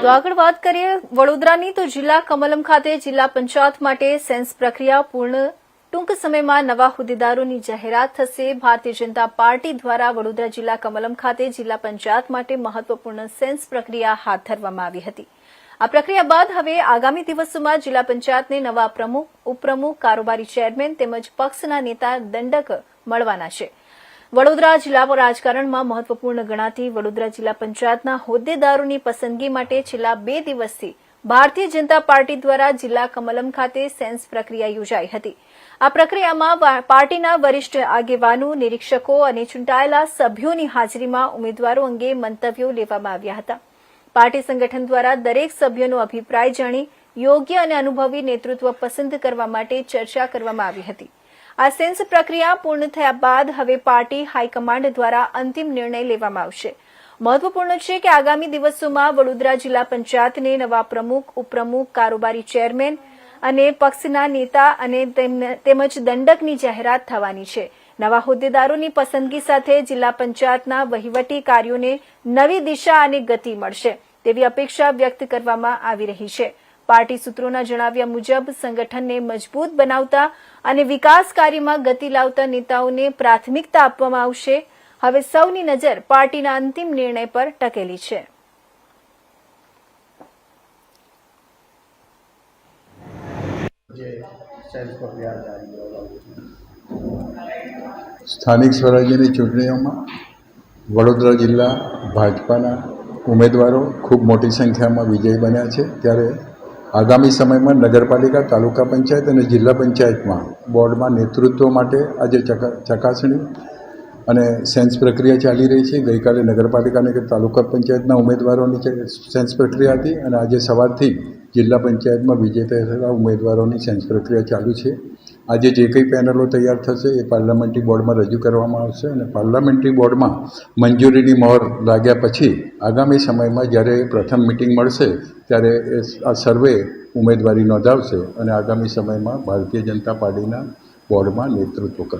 તો આગળ વાત કરીએ વડોદરાની તો જિલ્લા કમલમ ખાતે જિલ્લા પંચાયત માટે સેન્સ પ્રક્રિયા પૂર્ણ ટૂંક સમયમાં નવા હોદ્દેદારોની જાહેરાત થશે। ભારતીય જનતા પાર્ટી દ્વારા વડોદરા જિલ્લા કમલમ ખાતે જિલ્લા પંચાયત માટે મહત્વપૂર્ણ સેન્સ પ્રક્રિયા હાથ ધરવામાં આવી હતી। આ પ્રક્રિયા બાદ હવે આગામી દિવસોમાં જિલ્લા પંચાયતને નવા પ્રમુખ, ઉપપ્રમુખ, કારોબારી ચેરમેન તેમજ પક્ષના નેતા દંડક મળવાના છે। વડોદરા જિલ્લા રાજકારણમાં મહત્વપૂર્ણ ગણાતી વડોદરા જિલ્લા પંચાયતના હોદ્દેદારોની પસંદગી માટે છેલ્લા 2 દિવસથી ભારતીય જનતા પાર્ટી દ્વારા જિલ્લા કમલમ ખાતે સેન્સ પ્રક્રિયા યોજાઈ હતી। આ પ્રક્રિયામાં પાર્ટીના વરિષ્ઠ આગેવાનો, નિરીક્ષકો અને ચૂંટાયેલા સભ્યોની હાજરીમાં ઉમેદવારો અંગે મંતવ્યો લેવામાં આવ્યા હતા। પાર્ટી સંગઠન દ્વારા દરેક સભ્યોનો અભિપ્રાય જાણી યોગ્ય અને અનુભવી નેતૃત્વ પસંદ કરવા માટે ચર્ચા કરવામાં આવી હતી। આ સેન્સ પ્રક્રિયા પૂર્ણ થયા બાદ હવે પાર્ટી હાઈકમાન્ડ દ્વારા અંતિમ નિર્ણય લેવામાં આવશે। મહત્વપૂર્ણ છે કે આગામી દિવસોમાં વડોદરા જિલ્લા પંચાયતને નવા પ્રમુખ, ઉપપ્રમુખ, કારોબારી ચેરમેન અને પક્ષના નેતા અને તેમજ દંડકની જાહેરાત થવાની છે। નવા હોદ્દેદારોની પસંદગી સાથે જિલ્લા પંચાયતના વહીવટી કાર્યોને નવી દિશા અને ગતિ મળશે તેવી અપેક્ષા વ્યક્ત કરવામાં આવી રહી છે। પાર્ટી સૂત્રોના જણાવ્યા મુજબ સંગઠનને મજબૂત બનાવતા અને વિકાસ કાર્યમાં ગતિ લાવતા નેતાઓને પ્રાથમિકતા આપવામાં આવશે। હવે સૌની નજર પાર્ટીના અંતિમ નિર્ણય પર ટકેલી છે। સ્થાનિક સ્વરાજ્યની ચૂંટણીઓમાં વડોદરા જિલ્લા ભાજપાના ઉમેદવારો ખૂબ મોટી સંખ્યામાં વિજયી બન્યા છે। ત્યારે આગામી સમયમાં નગરપાલિકા, તાલુકા પંચાયત અને જિલ્લા પંચાયતમાં બોર્ડમાં નેતૃત્વ માટે આજે ચકાસણી અને સેન્સ પ્રક્રિયા ચાલી રહી છે। ગઈકાલે નગરપાલિકા અને તાલુકા પંચાયતના ઉમેદવારોની સેન્સ પ્રક્રિયા હતી અને આજે સવારથી જિલ્લા પંચાયતમાં વિજય થયેલા ઉમેદવારોની સેન્સ પ્રક્રિયા ચાલુ છે। આજે જે કંઈ પેનલો તૈયાર થશે એ પાર્લામેન્ટરી બોર્ડમાં રજૂ કરવામાં આવશે અને પાર્લામેન્ટરી બોર્ડમાં મંજૂરીની મહોર લાગ્યા પછી આગામી સમયમાં જ્યારે પ્રથમ મિટિંગ મળશે ત્યારે આ સર્વે ઉમેદવારી નોંધાવશે અને આગામી સમયમાં ભારતીય જનતા પાર્ટીના બોર્ડમાં નેતૃત્વ કરશે।